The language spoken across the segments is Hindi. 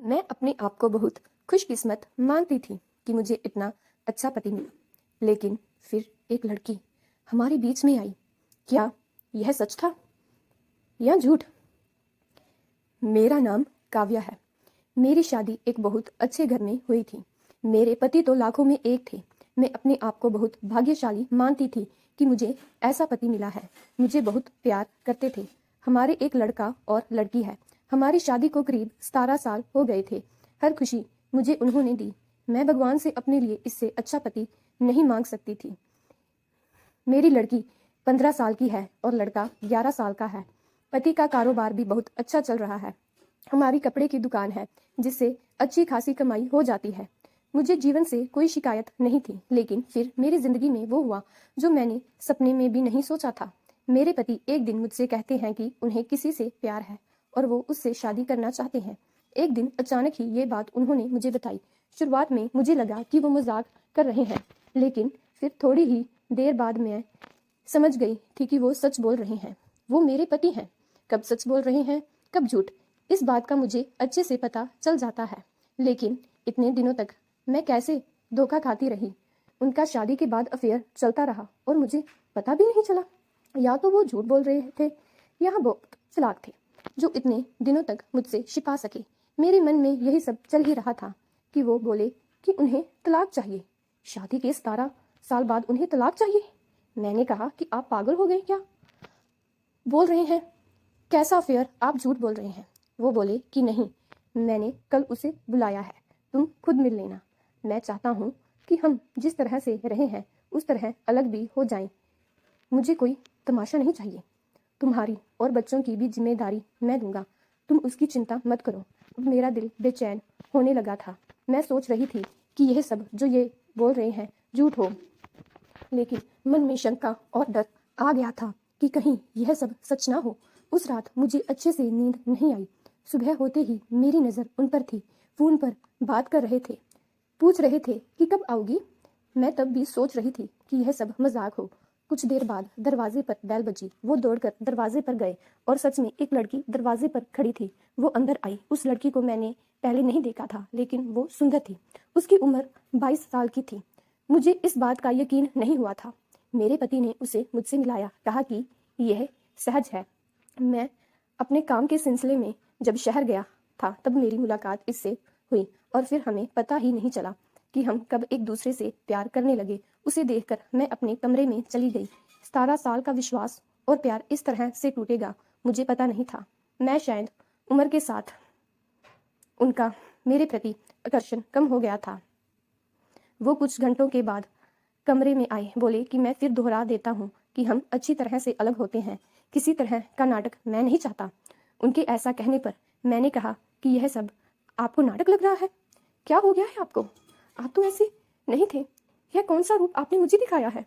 मैं अपने आप को बहुत खुशकिस्मत मानती थी कि मुझे इतना अच्छा पति मिला। लेकिन फिर एक लड़की हमारे बीच में आई। क्या यह सच था या झूठ? मेरा नाम काव्या है। मेरी शादी एक बहुत अच्छे घर में हुई थी। मेरे पति तो लाखों में एक थे। मैं अपने आप को बहुत भाग्यशाली मानती थी कि मुझे ऐसा पति मिला है। मुझे बहुत प्यार करते थे। हमारे एक लड़का और लड़की है। हमारी शादी को करीब 17 साल हो गए थे। हर खुशी मुझे उन्होंने दी। मैं भगवान से अपने लिए इससे अच्छा पति नहीं मांग सकती थी। मेरी लड़की 15 साल की है और लड़का 11 साल का है। पति का कारोबार भी बहुत अच्छा चल रहा है। हमारी कपड़े की दुकान है जिससे अच्छी खासी कमाई हो जाती है। मुझे जीवन से कोई शिकायत नहीं थी। लेकिन फिर मेरी जिंदगी में वो हुआ जो मैंने सपने में भी नहीं सोचा था। मेरे पति एक दिन मुझसे कहते हैं कि उन्हें किसी से प्यार है और वो उससे शादी करना चाहते हैं। एक दिन अचानक ही ये बात उन्होंने मुझे बताई। शुरुआत में मुझे लगा कि वो मजाक कर रहे हैं, लेकिन फिर थोड़ी ही देर बाद मैं समझ गई थी कि वो सच बोल रहे हैं। वो मेरे पति हैं। कब सच बोल रहे हैं, कब झूठ, इस बात का मुझे अच्छे से पता चल जाता है। लेकिन इतने दिनों तक मैं कैसे धोखा खाती रही। उनका शादी के बाद अफेयर चलता रहा और मुझे पता भी नहीं चला। या तो वो झूठ बोल रहे थे या वो चालाक थे जो इतने दिनों तक मुझसे छिपा सके। मेरे मन में यही सब चल ही रहा था कि वो बोले कि उन्हें तलाक चाहिए। शादी के 17 साल बाद उन्हें तलाक चाहिए। मैंने कहा कि आप पागल हो गए क्या बोल रहे हैं? कैसा अफेयर? आप झूठ बोल रहे हैं। वो बोले कि नहीं, मैंने कल उसे बुलाया है, तुम खुद मिल लेना। मैं चाहता हूँ कि हम जिस तरह से रहे हैं उस तरह अलग भी हो जाएं। मुझे कोई तमाशा नहीं चाहिए। तुम्हारी और बच्चों की भी जिम्मेदारी मैं दूंगा, तुम उसकी चिंता मत करो। अब मेरा दिल बेचैन होने लगा था। मैं सोच रही थी कि यह सब जो ये बोल रहे हैं झूठ हो, लेकिन मन में शंका और डर आ गया था कि कहीं यह सब सच ना हो। उस रात मुझे अच्छे से नींद नहीं आई। सुबह होते ही मेरी नज़र उन पर थी। फोन पर बात कर रहे थे, पूछ रहे थे कि कब आओगी। मैं तब भी सोच रही थी कि यह सब मजाक हो। कुछ देर बाद दरवाजे पर बेल बजी। वो दौड़कर दरवाजे पर गए और सच में एक लड़की दरवाजे पर खड़ी थी। वो अंदर आई। उस लड़की को मैंने पहले नहीं देखा था, लेकिन वो सुंदर थी। उसकी उम्र 22 साल की थी। मुझे इस बात का यकीन नहीं हुआ था। मेरे पति ने उसे मुझसे मिलाया, कहा कि यह सहज है। मैं अपने काम के सिलसिले में जब शहर गया था तब मेरी मुलाकात इससे हुई और फिर हमें पता ही नहीं चला कि हम कब एक दूसरे से प्यार करने लगे। उसे देखकर मैं अपने कमरे में चली गई। 17 साल का विश्वास और प्यार इस तरह से टूटेगा मुझे पता नहीं था। मैं शायद उम्र के साथ उनका मेरे प्रति आकर्षण कम हो गया था। वो कुछ घंटों के बाद कमरे में आए, बोले कि मैं फिर दोहरा देता हूँ कि हम अच्छी तरह से अलग होते हैं। किसी तरह का नाटक मैं नहीं चाहता। उनके ऐसा कहने पर मैंने कहा कि यह सब आपको नाटक लग रहा है। क्या हो गया है आपको? आप तो ऐसे नहीं थे। यह कौन सा रूप आपने मुझे दिखाया है?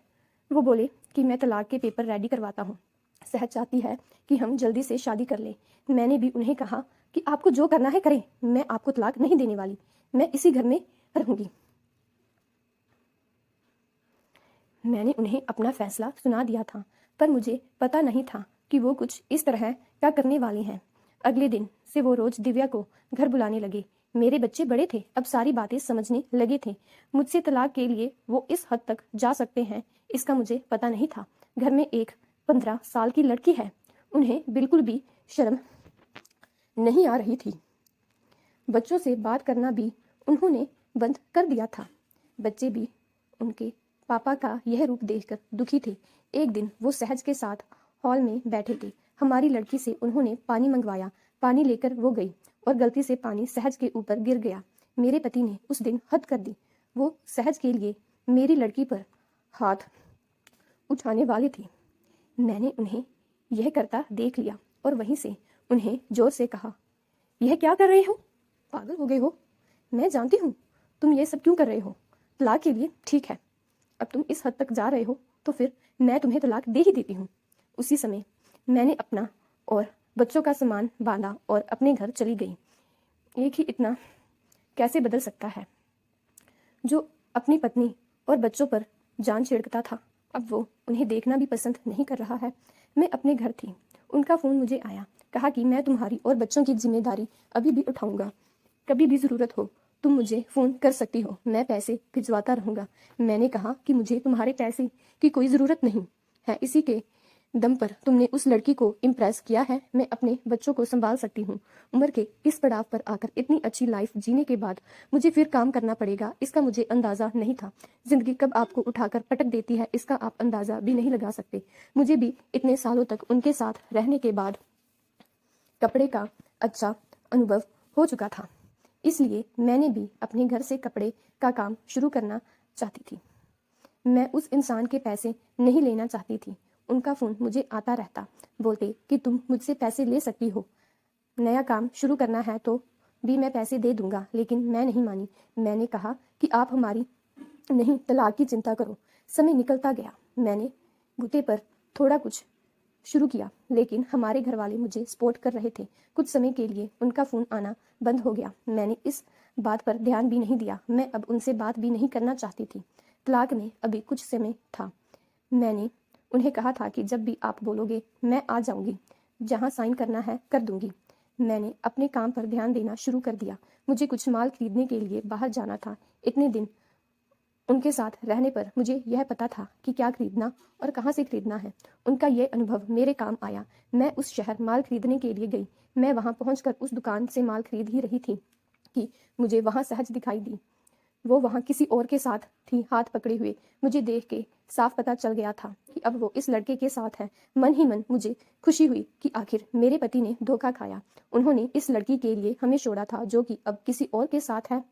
वो बोले कि मैं तलाक के पेपर रेडी करवाता हूँ। सहज चाहती है कि हम जल्दी से शादी कर लें। मैंने भी उन्हें कहा कि आपको जो करना है करें, मैं आपको तलाक नहीं देने वाली। मैं इसी घर में रहूंगी। मैंने उन्हें अपना फैसला सुना दिया था, पर मुझे पता नहीं था कि वो कुछ इस तरह का करने वाले हैं। अगले दिन से वो रोज दिव्या को घर बुलाने लगे। मेरे बच्चे बड़े थे, अब सारी बातें समझने लगे थे। मुझसे तलाक के लिए वो इस हद तक जा सकते हैं, इसका मुझे पता नहीं था। घर में एक 15 साल की लड़की है। उन्हें बिल्कुल भी शर्म नहीं आ रही थी। बच्चों से बात करना भी उन्होंने बंद कर दिया था। बच्चे भी उनके पापा का यह रूप देखकर दुखी थे। एक दिन वो सहज के साथ हॉल में बैठे थे। हमारी लड़की से उन्होंने पानी मंगवाया। पानी लेकर वो गई और गलती से पानी सहज के ऊपर गिर गया। मेरे पति ने उस दिन हद कर दी। वो सहज के लिए मेरी लड़की पर हाथ उठाने वाली थी। मैंने उन्हें यह करता देख लिया और वहीं से उन्हें जोर से कहा, यह क्या कर रहे हो? पागल हो गए हो? मैं जानती हूँ तुम ये सब क्यों कर रहे हो। तलाक के लिए ठीक है, अब तुम इस हद तक जा रहे हो तो फिर मैं तुम्हें तलाक दे ही देती हूँ। उसी समय मैंने अपना और बच्चों का सामान बांधा और अपने घर चली गई। एक ही इतना कैसे बदल सकता है? जो अपनी पत्नी और बच्चों पर जान छिड़कता था, अब वो उन्हें देखना भी पसंद नहीं कर रहा है। मैं अपने घर थी। उनका फ़ोन मुझे आया, कहा कि मैं तुम्हारी और बच्चों की जिम्मेदारी अभी भी उठाऊंगा। कभी भी ज़रूरत हो तुम मुझे फ़ोन कर सकती हो, मैं पैसे भिजवाता रहूँगा। मैंने कहा कि मुझे तुम्हारे पैसे की कोई ज़रूरत नहीं है, इसी के दम पर तुमने उस लड़की को इम्प्रेस किया है। मैं अपने बच्चों को संभाल सकती हूँ। उम्र के इस पड़ाव पर आकर इतनी अच्छी लाइफ जीने के बाद मुझे फिर काम करना पड़ेगा, इसका मुझे अंदाज़ा नहीं था। ज़िंदगी कब आपको उठाकर पटक देती है, इसका आप अंदाज़ा भी नहीं लगा सकते। मुझे भी इतने सालों तक उनके साथ रहने के बाद कपड़े का अच्छा अनुभव हो चुका था, इसलिए मैंने भी अपने घर से कपड़े का काम शुरू करना चाहती थी। मैं उस इंसान के पैसे नहीं लेना चाहती थी। उनका फ़ोन मुझे आता रहता, बोलते कि तुम मुझसे पैसे ले सकती हो, नया काम शुरू करना है तो भी मैं पैसे दे दूंगा। लेकिन मैं नहीं मानी। मैंने कहा कि आप हमारी नहीं, तलाक की चिंता करो। समय निकलता गया, मैंने बूते पर थोड़ा कुछ शुरू किया, लेकिन हमारे घर वाले मुझे सपोर्ट कर रहे थे। कुछ समय के लिए उनका फ़ोन आना बंद हो गया। मैंने इस बात पर ध्यान भी नहीं दिया। मैं अब उनसे बात भी नहीं करना चाहती थी। तलाक में अभी कुछ समय था। मैंने उन्हें कहा था कि जब भी आप बोलोगे मैं आ जाऊंगी, जहां साइन करना है कर दूंगी। मैंने अपने काम पर ध्यान देना शुरू कर दिया। मुझे कुछ माल खरीदने के लिए बाहर जाना था। इतने दिन उनके साथ रहने पर मुझे यह पता था कि क्या खरीदना और कहाँ से खरीदना है। उनका यह अनुभव मेरे काम आया। मैं उस शहर माल खरीदने के लिए गई। मैं वहां पहुंचकर उस दुकान से माल खरीद ही रही थी कि मुझे वहां सहज दिखाई दी। वो वहां किसी और के साथ थी, हाथ पकड़े हुए। मुझे देख के साफ पता चल गया था कि अब वो इस लड़के के साथ है। मन ही मन मुझे खुशी हुई कि आखिर मेरे पति ने धोखा खाया। उन्होंने इस लड़की के लिए हमें छोड़ा था, जो कि अब किसी और के साथ है।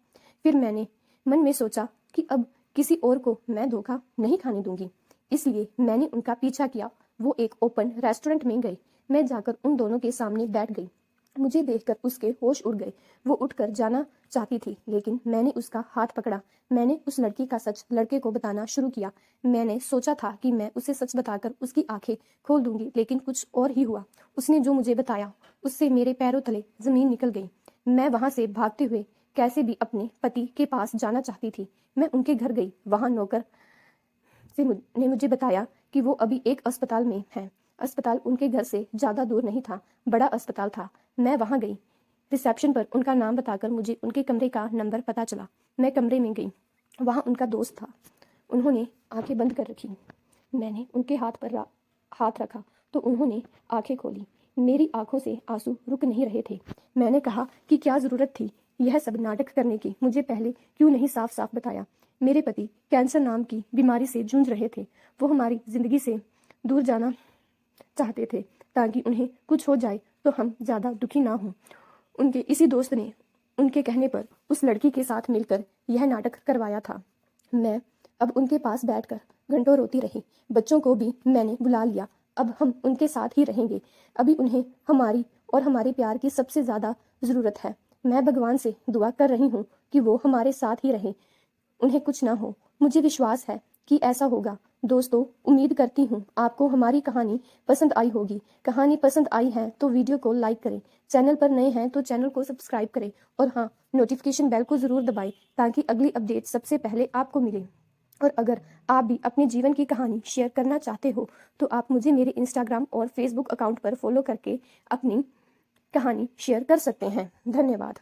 फिर मैंने मन में सोचा कि अब किसी और को मैं धोखा नहीं खाने दूंगी, इसलिए मैंने उनका पीछा किया। वो एक ओपन रेस्टोरेंट में गए। मैं जाकर उन दोनों के सामने बैठ गई। मुझे देखकर उसके होश उड़ गए। वो उठकर जाना चाहती थी, लेकिन मैंने उसका हाथ पकड़ा। मैंने उस लड़की का सच लड़के को बताना शुरू किया। मैंने सोचा था कि मैं उसे सच बताकर उसकी आंखें खोल दूंगी, लेकिन कुछ और ही हुआ। उसने जो मुझे बताया उससे मेरे पैरों तले जमीन निकल गई। मैं वहां से भागते हुए कैसे भी अपने पति के पास जाना चाहती थी। मैं उनके घर गई। वहां नौकर ने मुझे बताया कि वो अभी एक अस्पताल में है। अस्पताल उनके घर से ज़्यादा दूर नहीं था, बड़ा अस्पताल था। मैं वहां गई। रिसेप्शन पर उनका नाम बताकर मुझे उनके कमरे का नंबर पता चला। मैं कमरे में गई। वहां उनका दोस्त था। उन्होंने आंखें बंद कर रखी। मैंने उनके हाथ पर हाथ रखा तो उन्होंने आंखें खोली। मेरी आंखों से आंसू रुक नहीं रहे थे। मैंने कहा कि क्या ज़रूरत थी यह सब नाटक करने की, मुझे पहले क्यों नहीं साफ साफ बताया। मेरे पति कैंसर नाम की बीमारी से जूझ रहे थे। वो हमारी ज़िंदगी से दूर जाना चाहते थे ताकि उन्हें कुछ हो जाए तो हम ज़्यादा दुखी ना हों। उनके इसी दोस्त ने उनके कहने पर उस लड़की के साथ मिलकर यह नाटक करवाया था। मैं अब उनके पास बैठकर घंटों रोती रही। बच्चों को भी मैंने बुला लिया। अब हम उनके साथ ही रहेंगे। अभी उन्हें हमारी और हमारे प्यार की सबसे ज़्यादा ज़रूरत है। मैं भगवान से दुआ कर रही हूँ कि वो हमारे साथ ही रहें, उन्हें कुछ ना हो। मुझे विश्वास है कि ऐसा होगा। दोस्तों, उम्मीद करती हूँ आपको हमारी कहानी पसंद आई होगी। कहानी पसंद आई है तो वीडियो को लाइक करें, चैनल पर नए हैं तो चैनल को सब्सक्राइब करें और हाँ, नोटिफिकेशन बेल को ज़रूर दबाएं ताकि अगली अपडेट सबसे पहले आपको मिले। और अगर आप भी अपने जीवन की कहानी शेयर करना चाहते हो तो आप मुझे मेरे इंस्टाग्राम और फेसबुक अकाउंट पर फॉलो करके अपनी कहानी शेयर कर सकते हैं। धन्यवाद।